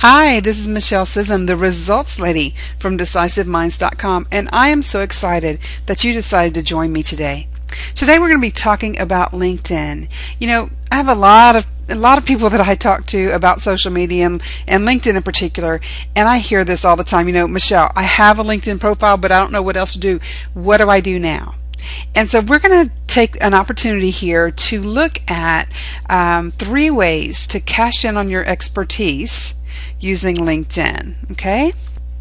Hi, this is Michelle Sissom, the Results Lady from DecisiveMinds.com, and I am so excited that you decided to join me today. Today we're going to be talking about LinkedIn. I have a lot of people that I talk to about social media and LinkedIn in particular, and I hear this all the time. Michelle, I have a LinkedIn profile, but I don't know what else to do. What do I do now? And so we're going to take an opportunity here to look at 3 ways to cash in on your expertise using LinkedIn. Okay?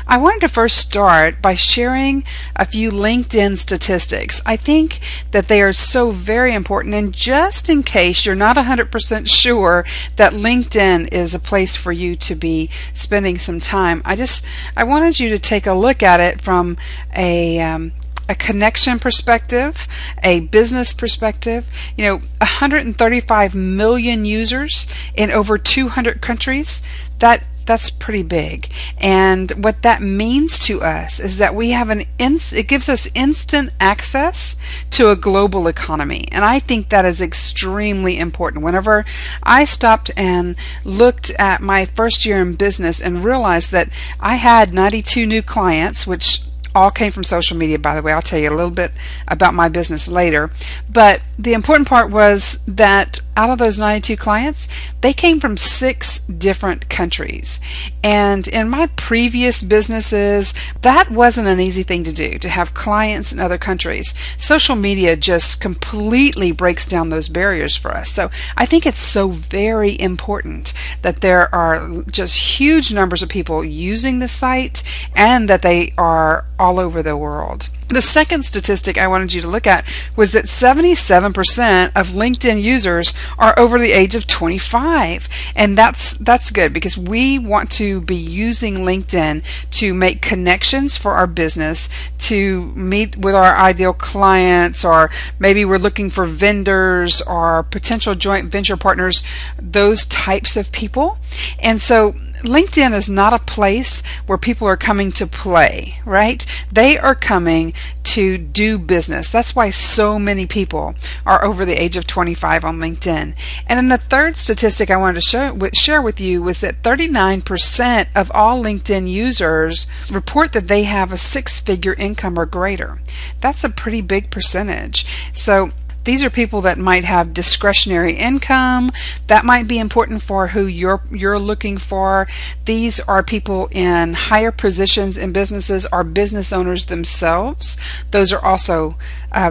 I wanted to first start by sharing a few LinkedIn statistics. I think that they are so very important, and just in case you're not 100% sure that LinkedIn is a place for you to be spending some time, I wanted you to take a look at it from a connection perspective, a business perspective. 135 million users in over 200 countries. That's pretty big. And what that means to us is that we have it gives us instant access to a global economy. And I think that is extremely important. Whenever I stopped and looked at my first year in business and realized that I had 92 new clients, which all came from social media, by the way. I'll tell you a little bit about my business later. But the important part was that out of those 92 clients, they came from 6 different countries. And in my previous businesses, that wasn't an easy thing to do, to have clients in other countries. Social media just completely breaks down those barriers for us. So I think it's so very important that there are just huge numbers of people using the site and that they are all over the world. The second statistic I wanted you to look at was that 77% of LinkedIn users are over the age of 25. And that's good, because we want to be using LinkedIn to make connections for our business, to meet with our ideal clients, or maybe we're looking for vendors or potential joint venture partners, those types of people. And so LinkedIn is not a place where people are coming to play, right? They are coming to do business. That's why so many people are over the age of 25 on LinkedIn. And then the third statistic I wanted to share with you was that 39% of all LinkedIn users report that they have a 6-figure income or greater. That's a pretty big percentage. So these are people that might have discretionary income. That might be important for who you're looking for. These are people in higher positions in businesses, are business owners themselves. Those are also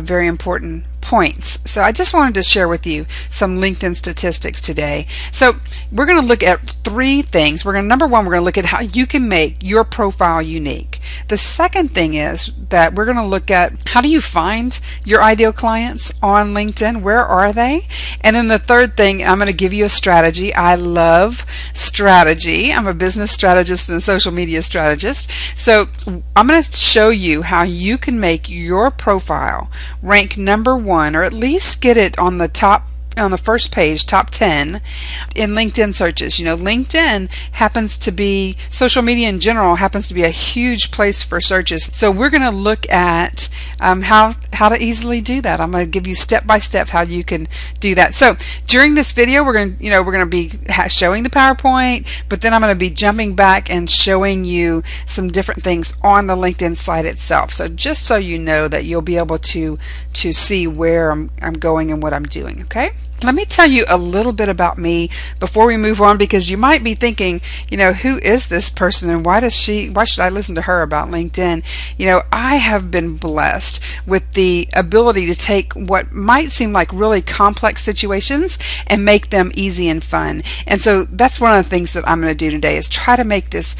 very important points. So I just wanted to share with you some LinkedIn statistics today. So we're going to look at 3 things. Number 1, we're going to look at how you can make your profile unique. The second thing is that we're going to look at how do you find your ideal clients on LinkedIn? Where are they? And then the third thing, I'm going to give you a strategy. I love strategy. I'm a business strategist and a social media strategist. So I'm going to show you how you can make your profile rank number 1, or at least get it on the first page, top 10 in LinkedIn searches. LinkedIn happens to be, social media in general happens to be a huge place for searches. So we're going to look at how to easily do that. I'm going to give you step by step how you can do that. So during this video, we're going to be showing the PowerPoint, but then I'm going to be jumping back and showing you some different things on the LinkedIn site itself. So just so you know that you'll be able to see where I'm going and what I'm doing. Okay? Let me tell you a little bit about me before we move on, because you might be thinking, who is this person and why should I listen to her about LinkedIn? I have been blessed with the ability to take what might seem like really complex situations and make them easy and fun. And so that's one of the things that I'm going to do today, is try to make this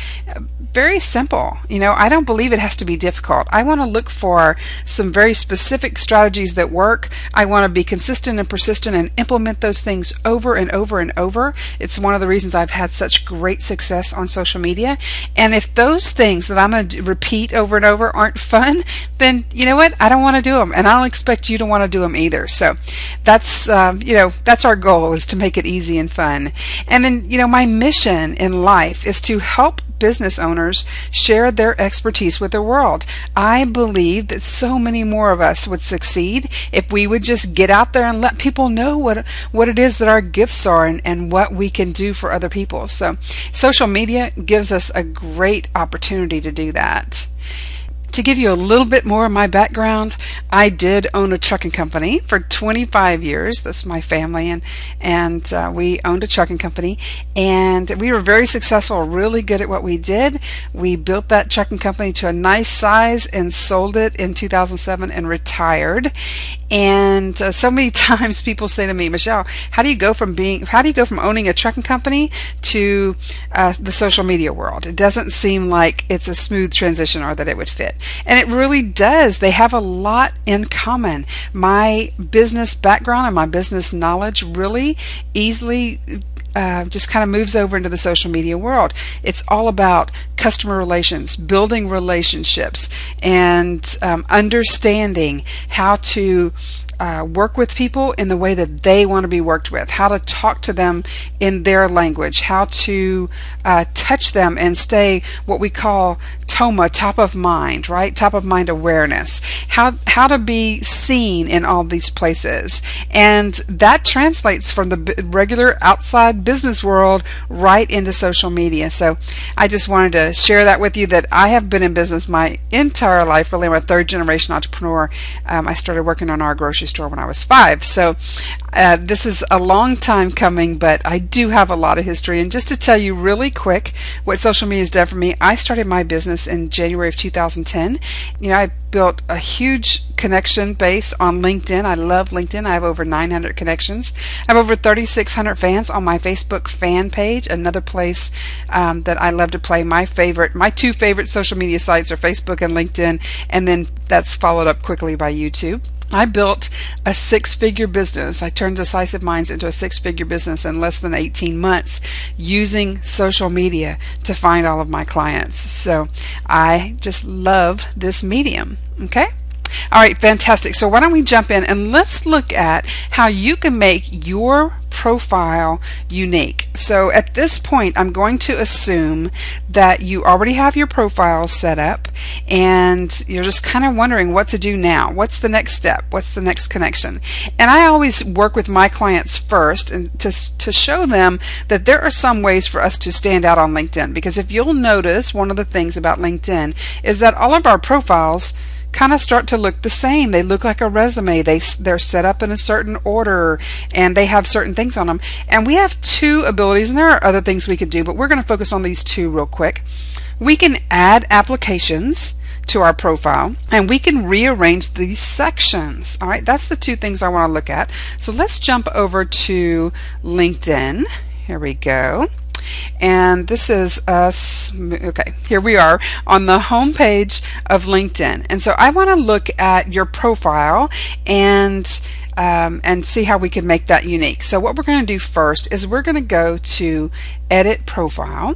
very simple. I don't believe it has to be difficult. I want to look for some very specific strategies that work. I want to be consistent and persistent and implement those things over and over and over. It's one of the reasons I've had such great success on social media. And if those things that I'm going to repeat over and over aren't fun, then you know what? I don't want to do them, and I don't expect you to want to do them either. So that's that's our goal, is to make it easy and fun. And then my mission in life is to help business owners share their expertise with the world. I believe that so many more of us would succeed if we would just get out there and let people know what what it is that our gifts are, and what we can do for other people. So social media gives us a great opportunity to do that. To give you a little bit more of my background, I did own a trucking company for 25 years. That's my family, and we owned a trucking company, and we were very successful, really good at what we did. We built that trucking company to a nice size and sold it in 2007 and retired. And so many times people say to me, Michelle, how do you go from owning a trucking company to the social media world? It doesn't seem like it's a smooth transition or that it would fit. And it really does. They have a lot in common. My business background and my business knowledge really easily just kind of moves over into the social media world. It's all about customer relations, building relationships, and understanding how to work with people in the way that they want to be worked with, how to talk to them in their language, how to touch them and stay what we call TOMA, top of mind, right? Top of mind awareness, how to be seen in all these places. And that translates from the regular outside business world right into social media. So I just wanted to share that with you, that I have been in business my entire life. Really, I'm a third generation entrepreneur. I started working on our grocery store when I was 5. So this is a long time coming, but I do have a lot of history. And just to tell you really quick what social media has done for me, I started my business in January of 2010. I built a huge connection base on LinkedIn. I love LinkedIn. I have over 900 connections. I have over 3,600 fans on my Facebook fan page, another place that I love to play. My two favorite social media sites are Facebook and LinkedIn, and then that's followed up quickly by YouTube. I built a 6-figure business. I turned Decisive Minds into a 6-figure business in less than 18 months using social media to find all of my clients. So I just love this medium. Okay? All right, fantastic. So why don't we jump in and let's look at how you can make your profile unique. So at this point, I'm going to assume that you already have your profile set up and you're just kind of wondering what to do now. What's the next step? What's the next connection? And I always work with my clients first and to show them that there are some ways for us to stand out on LinkedIn. Because if you'll notice, one of the things about LinkedIn is that all of our profiles kind of start to look the same. They look like a resume. They're set up in a certain order, and they have certain things on them. And we have 2 abilities, and there are other things we could do, but we're going to focus on these 2 real quick. We can add applications to our profile, and we can rearrange these sections. All right, that's the 2 things I want to look at. So let's jump over to LinkedIn. Here we go. And this is us. Okay, here we are on the home page of LinkedIn. And so I want to look at your profile and see how we can make that unique. So what we're going to do first is we're going to go to Edit Profile.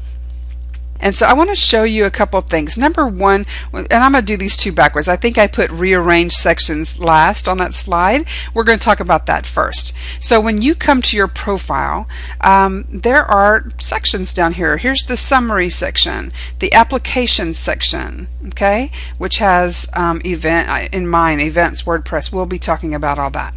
And so I want to show you a couple things. Number one, and I'm going to do these 2 backwards. I think I put rearrange sections last on that slide. We're going to talk about that first. So when you come to your profile, there are sections down here. Here's the summary section, the application section, okay, which has events, WordPress. We'll be talking about all that.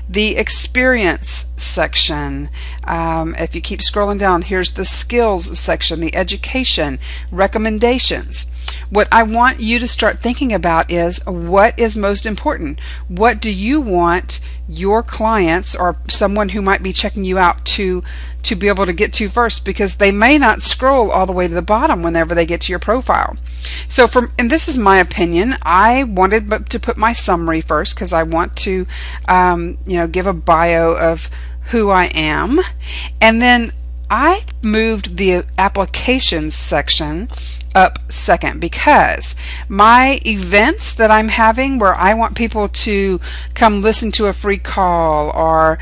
The experience section, if you keep scrolling down, here's the skills section, the education, recommendations. What I want you to start thinking about is what is most important. What do you want your clients or someone who might be checking you out to be able to get to first, because they may not scroll all the way to the bottom whenever they get to your profile. So and this is my opinion, I wanted to put my summary first because I want to give a bio of who I am, and then I moved the applications section up second because my events that I'm having where I want people to come listen to a free call or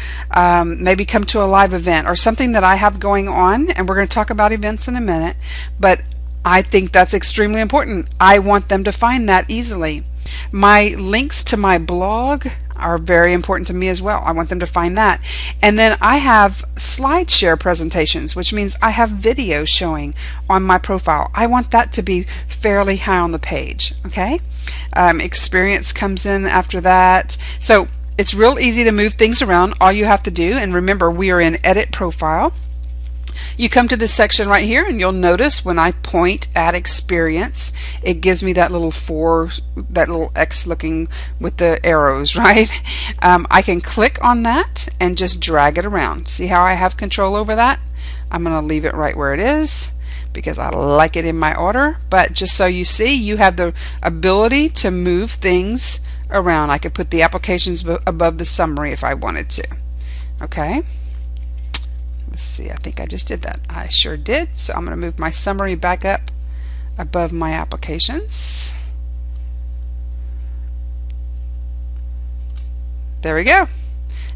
maybe come to a live event or something that I have going on, and we're going to talk about events in a minute, but I think that's extremely important. I want them to find that easily. My links to my blog are very important to me as well. I want them to find that. And then I have SlideShare presentations, which means I have video showing on my profile. I want that to be fairly high on the page. Okay? Experience comes in after that. So It's real easy to move things around. All you have to do, and remember, we are in Edit Profile. You come to this section right here, and you'll notice when I point at experience, it gives me that little that little X looking with the arrows, right? I can click on that and just drag it around. See how I have control over that? I'm going to leave it right where it is because I like it in my order, but just so you see, you have the ability to move things around. I could put the applications above the summary if I wanted to. Okay. Let's see, I think I just did that. I sure did. So I'm going to move my summary back up above my applications. There we go.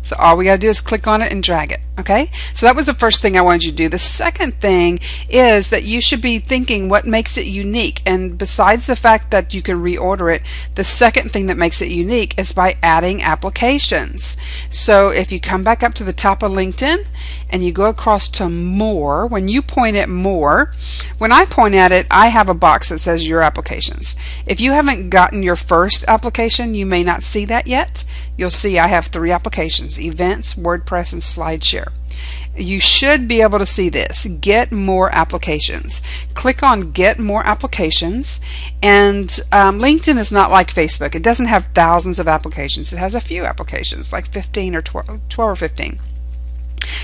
So all we got to do is click on it and drag it. Okay, so that was the first thing I wanted you to do. The second thing is that you should be thinking what makes it unique, and besides the fact that you can reorder it, the second thing that makes it unique is by adding applications. So if you come back up to the top of LinkedIn and you go across to more, when you point at more, when I point at it, I have a box that says your applications. If you haven't gotten your first application, you may not see that yet. You'll see I have 3 applications: Events, WordPress, and SlideShare. You should be able to see this. Get more applications. Click on Get More Applications, and LinkedIn is not like Facebook. It doesn't have thousands of applications. It has a few applications, like 15 or 12 or 15.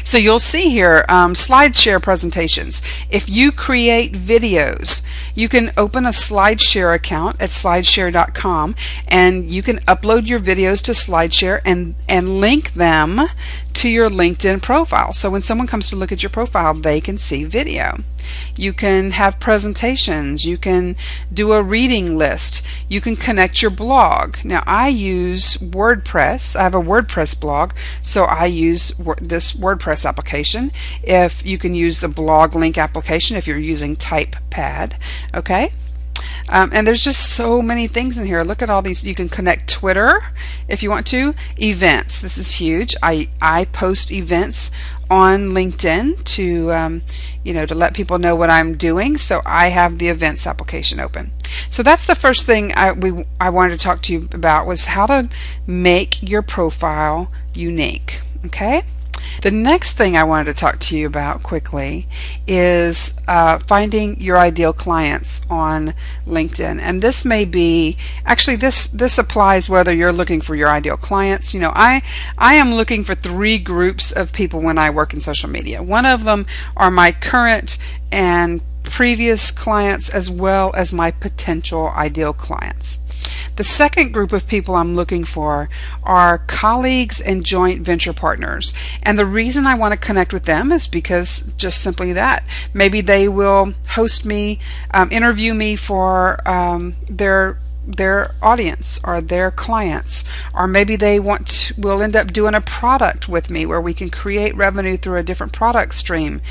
So you'll see here SlideShare presentations. If you create videos, you can open a SlideShare account at slideshare.com, and you can upload your videos to SlideShare and link them to your LinkedIn profile. So when someone comes to look at your profile, they can see video. You can have presentations. You can do a reading list. You can connect your blog. Now I use WordPress. I have a WordPress blog, so I use this WordPress application. If you can use the blog link application if you're using TypePad. Okay. And there's just so many things in here. Look at all these. You can connect Twitter if you want to. Events. This is huge. I post events on LinkedIn to to let people know what I'm doing. So I have the events application open. So that's the first thing I wanted to talk to you about, was how to make your profile unique. Okay. The next thing I wanted to talk to you about quickly is finding your ideal clients on LinkedIn. And this may be, actually this applies whether you're looking for your ideal clients. I am looking for 3 groups of people when I work in social media. One of them are my current and previous clients, as well as my potential ideal clients. The second group of people I'm looking for are colleagues and joint venture partners. And the reason I want to connect with them is because just simply that. Maybe they will host me, interview me for their audience or their clients, or maybe they will end up doing a product with me where we can create revenue through a different product stream.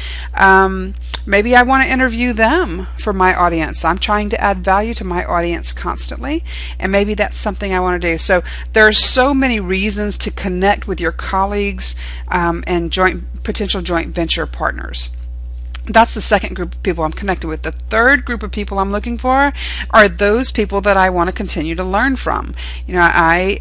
Maybe I want to interview them for my audience. I'm trying to add value to my audience constantly, and maybe that's something I want to do. So there are so many reasons to connect with your colleagues and potential joint venture partners. That's the second group of people I'm connected with. The third group of people I'm looking for are those people that I want to continue to learn from. I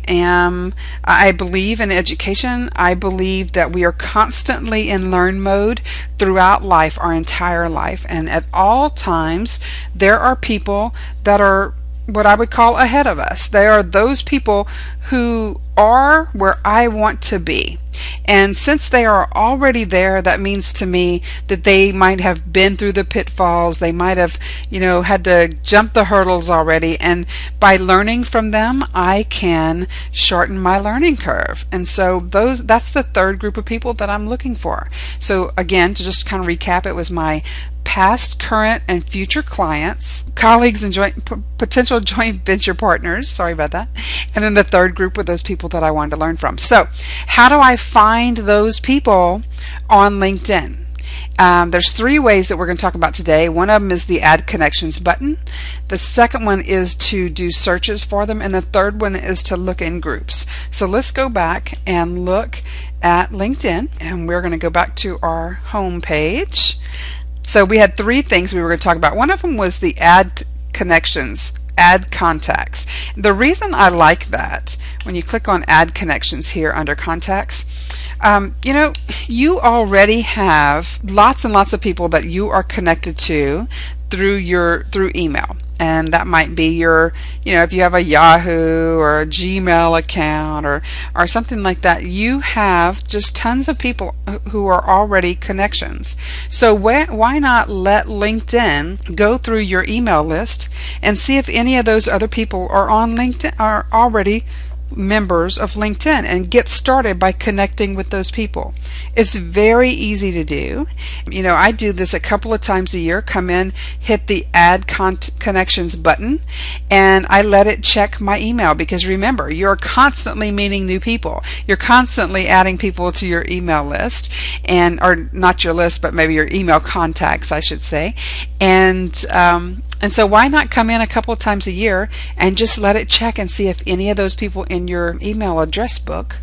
believe in education. I believe that we are constantly in learn mode throughout life, our entire life, and at all times there are people that are what I would call ahead of us. They are those people who are where I want to be. And since they are already there, that means to me that they might have been through the pitfalls. They might have, had to jump the hurdles already. And by learning from them, I can shorten my learning curve. And so that's the third group of people that I'm looking for. So again, to just kind of recap, it was my past, current, and future clients, colleagues, and potential joint venture partners. Sorry about that. And then the third group were those people that I wanted to learn from. So how do I find those people on LinkedIn? There's 3 ways that we're going to talk about today. One of them is the Add Connections button. The second one is to do searches for them. And the third one is to look in groups. So let's go back and look at LinkedIn. And we're going to go back to our home page. So we had 3 things we were going to talk about. One of them was the Add Connections add contacts. The reason I like that, when you click on add connections here under contacts, you know, you already have lots and lots of people that you are connected to through email. And that might be your, you know, if you have a Yahoo or a Gmail account or something like that, you have just tons of people who are already connections. So why not let LinkedIn go through your email list and see if any of those other people are on LinkedIn, are already members of LinkedIn, and get started by connecting with those people. It's very easy to do. You know, I do this a couple of times a year. Come in, hit the add connections button, and I let it check my email, because remember, you're constantly meeting new people. You're constantly adding people to your email list, or not your list, but maybe your email contacts, I should say. And so why not come in a couple of times a year and just let it check and see if any of those people in your email address book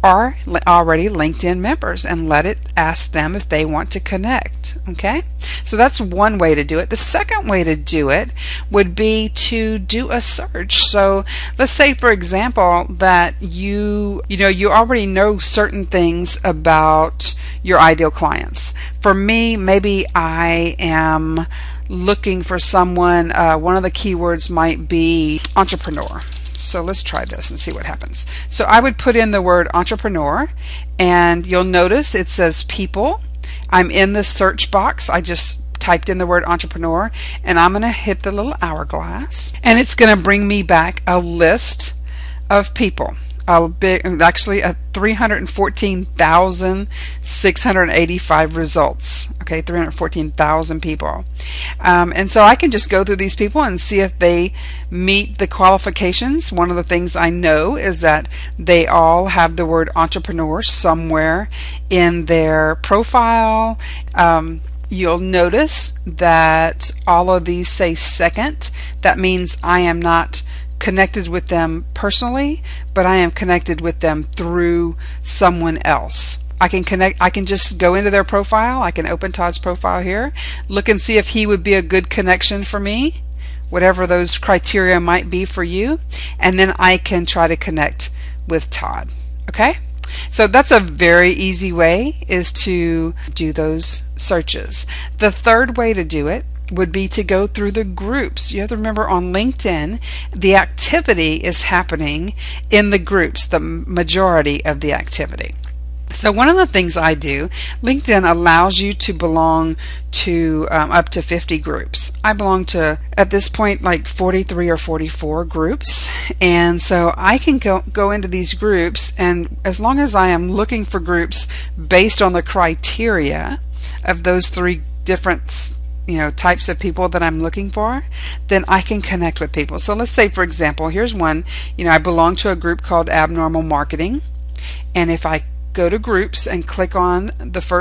are already LinkedIn members, and let it ask them if they want to connect. Okay? So that's one way to do it. The second way to do it would be to do a search. So let's say, for example, that you already know certain things about your ideal clients. For me, maybe I am looking for someone, one of the keywords might be entrepreneur. So let's try this and see what happens. So I would put in the word entrepreneur, and you'll notice it says people. I'm in the search box. I just typed in the word entrepreneur, and I'm going to hit the little hourglass, and it's going to bring me back a list of people. Actually 314,685 results. Okay, 314,000 people. And so I can just go through these people and see if they meet the qualifications. One of the things I know is that they all have the word entrepreneur somewhere in their profile. You'll notice that all of these say second. That means I am not connected with them personally, but I am connected with them through someone else. I can just go into their profile. I can open Todd's profile here, look and see if he would be a good connection for me, whatever those criteria might be for you, and then I can try to connect with Todd. Okay? So that's a very easy way, is to do those searches. The third way to do it would be to go through the groups. You have to remember, on LinkedIn, the activity is happening in the groups, the majority of the activity. So one of the things I do, LinkedIn allows you to belong to up to 50 groups. I belong to, at this point, like 43 or 44 groups, and so I can go into these groups, and as long as I am looking for groups based on the criteria of those three different types of people that I'm looking for, then I can connect with people. So let's say, for example, here's one. I belong to a group called Abnormal Marketing, and if I go to groups and click on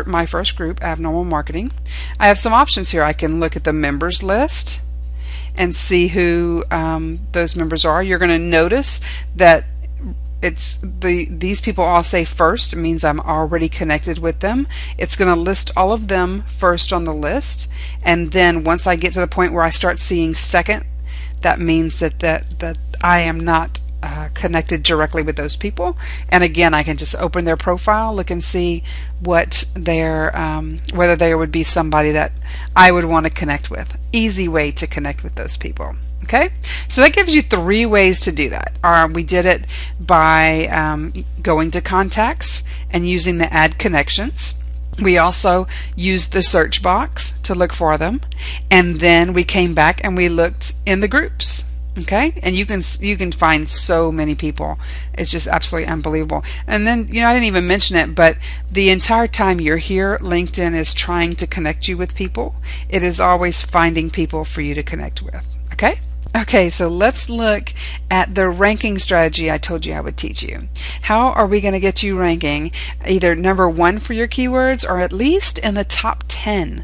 my first group, Abnormal Marketing, I have some options here. I can look at the members list and see who those members are. You're going to notice that these people all say first. It means I'm already connected with them. It's going to list all of them first on the list, and then once I get to the point where I start seeing second, that means that I am not connected directly with those people. And again, I can just open their profile, look and see what whether there would be somebody that I would want to connect with. Easy way to connect with those people. Okay, so that gives you 3 ways to do that. We did it by going to contacts and using the add connections. We also used the search box to look for them, and then we came back and we looked in the groups. Okay, and you can find so many people. It's just absolutely unbelievable. And then I didn't even mention it, but the entire time you're here, LinkedIn is trying to connect you with people. It is always finding people for you to connect with. Okay? Okay, so let's look at the ranking strategy I told you I would teach you. How are we going to get you ranking either number 1 for your keywords, or at least in the top 10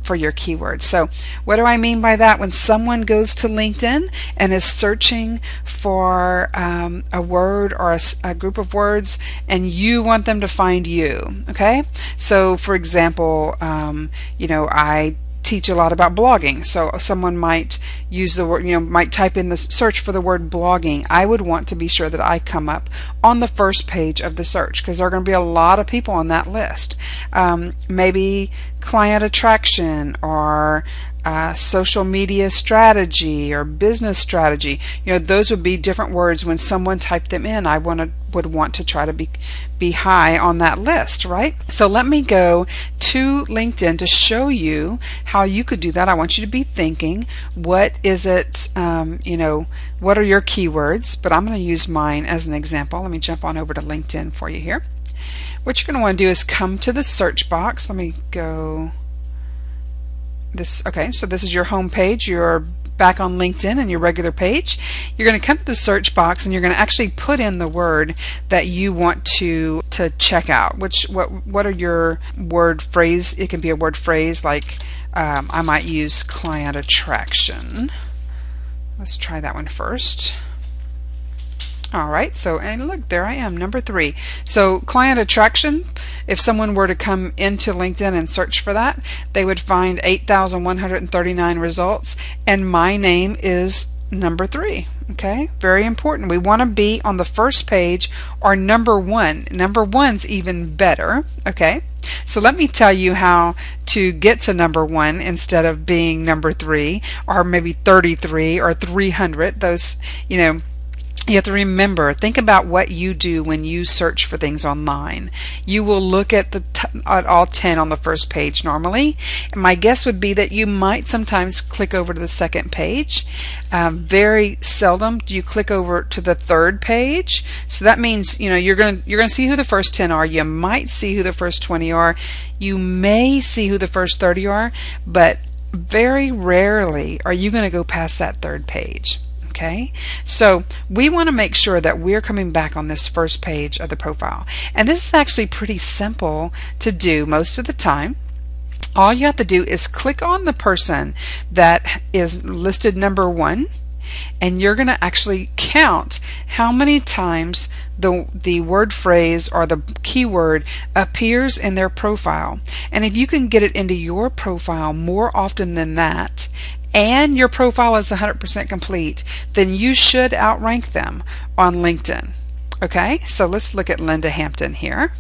for your keywords? So what do I mean by that? When someone goes to LinkedIn and is searching for a word or a group of words, and you want them to find you. Okay, so for example, I teach a lot about blogging. So someone might use the word, might type in the search for the word blogging. I would want to be sure that I come up on the first page of the search, because there are going to be a lot of people on that list. Maybe client attraction, or social media strategy, or business strategy. Those would be different words. When someone typed them in, I would want to try to be high on that list, right? So let me go to LinkedIn to show you how you could do that. I want you to be thinking, what is it, what are your keywords? But I'm going to use mine as an example. Let me jump on over to LinkedIn for you here. What you're going to want to do is come to the search box. Let me go okay, so this is your home page. You're back on LinkedIn and your regular page. You're going to come to the search box, and you're going to actually put in the word that you want to check out. What are your word phrase? It can be a word phrase like I might use client attraction. Let's try that one first. Alright, and look, there I am, number 3. So client attraction, if someone were to come into LinkedIn and search for that, they would find 8,139 results, and my name is number 3. Okay, very important. We want to be on the first page or number 1. Number 1's even better. Okay, so let me tell you how to get to number 1 instead of being number 3, or maybe 33 or 300. Those, you have to remember, think about what you do when you search for things online. You will look at at all 10 on the first page normally. And my guess would be that you might sometimes click over to the second page. Very seldom do you click over to the third page. So that means you're going to see who the first 10 are. You might see who the first 20 are. You may see who the first 30 are, but very rarely are you going to go past that third page. Okay, so we want to make sure that we're coming back on this first page of the profile. And this is actually pretty simple to do most of the time. All you have to do is click on the person that is listed number 1, and you're going to actually count how many times the word phrase or the keyword appears in their profile. And if you can get it into your profile more often than that, and your profile is 100% complete, then you should outrank them on LinkedIn. Okay, so let's look at Linda Hampton here.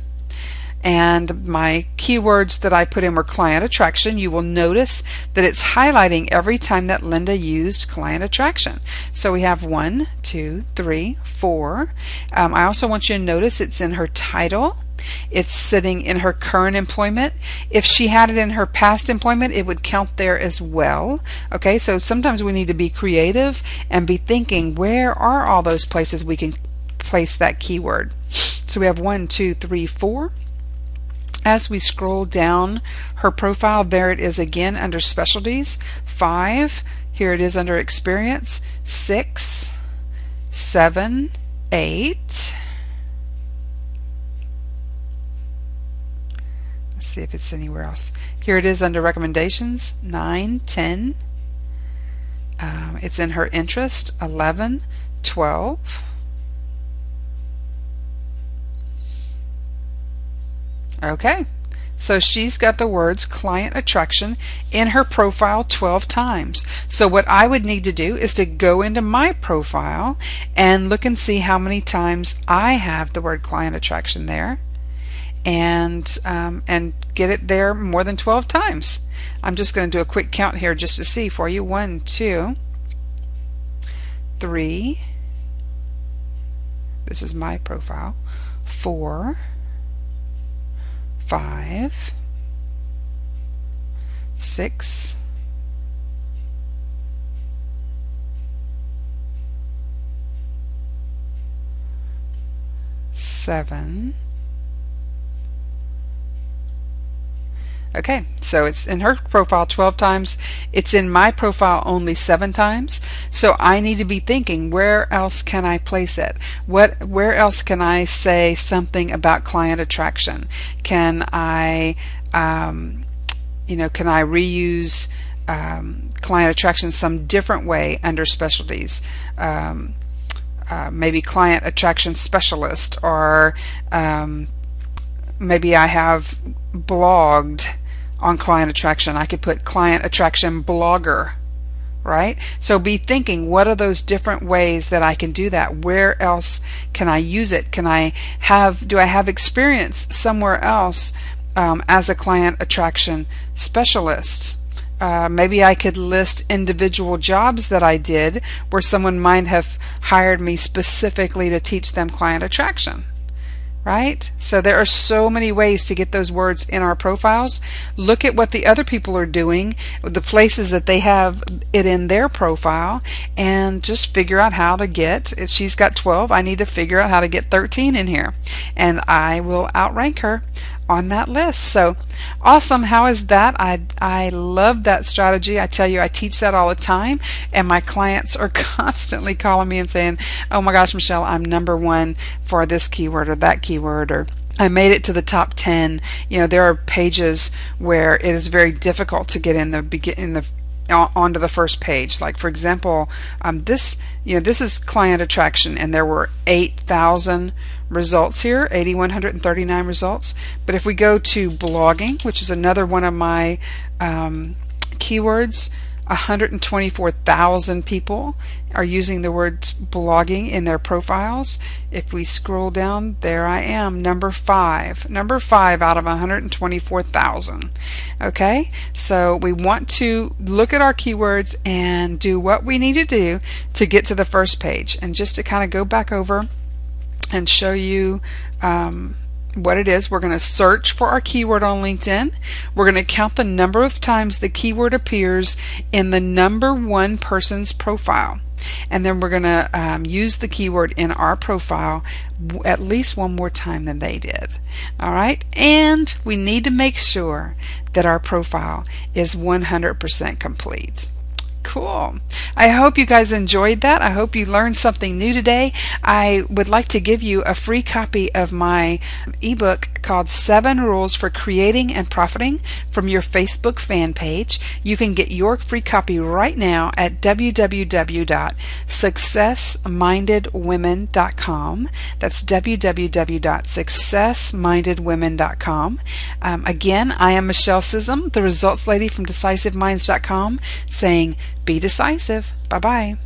And my keywords that I put in were client attraction. You will notice that it's highlighting every time that Linda used client attraction. So we have 1, 2, 3, 4. I also want you to notice it's in her title. It's sitting in her current employment. If she had it in her past employment, it would count there as well. Okay, so sometimes we need to be creative and be thinking, where are all those places we can place that keyword? So we have 1, 2, 3, 4. As we scroll down her profile, there it is again under specialties. 5, here it is under experience. 6, 7, 8. Let's see if it's anywhere else. Here it is under recommendations. 9, 10. It's in her interest. 11, 12. Okay, so she's got the words client attraction in her profile 12 times. So what I would need to do is to go into my profile and look and see how many times I have the word client attraction there, and get it there more than 12 times. I'm just going to do a quick count here just to see for you. 1, 2, 3. This is my profile. 4, 5, 6, 7. Okay, so it's in her profile 12 times. It's in my profile only 7 times. So I need to be thinking, where else can I place it? Where else can I say something about client attraction? Can I, can I reuse client attraction some different way under specialties? Maybe client attraction specialist, or maybe I have blogged on client attraction. I could put client attraction blogger, right? So be thinking, what are those different ways that I can do that? Where else can I use it? Do I have experience somewhere else as a client attraction specialist? Maybe I could list individual jobs that I did where someone might have hired me specifically to teach them client attraction. Right? So there are so many ways to get those words in our profiles. Look at what the other people are doing, the places that they have it in their profile, and just figure out how to get, if she's got 12, I need to figure out how to get 13 in here. And I will outrank her on that list. So awesome. How is that? I love that strategy. I tell you, I teach that all the time, and my clients are constantly calling me and saying, oh my gosh, Michelle, I'm #1 for this keyword or that keyword, or I made it to the top 10. There are pages where it is very difficult to get onto the first page. Like, for example, this is client attraction, and there were 8,000 results here, 8,139 results. But if we go to blogging, which is another one of my keywords, 124,000 people are using the words blogging in their profiles. If we scroll down, there I am, number 5 out of 124,000. Okay, so we want to look at our keywords and do what we need to do to get to the first page. And just to kind of go back over and show you what it is, we're going to search for our keyword on LinkedIn. We're going to count the number of times the keyword appears in the #1 person's profile. And then we're going to use the keyword in our profile at least one more time than they did. All right, and we need to make sure that our profile is 100% complete. Cool. I hope you guys enjoyed that. I hope you learned something new today. I would like to give you a free copy of my ebook called 7 Rules for Creating and Profiting from Your Facebook Fan Page. You can get your free copy right now at www.successmindedwomen.com. That's www.successmindedwomen.com. Again, I am Michelle Sissom, the results lady from DecisiveMinds.com, saying be decisive. Bye-bye.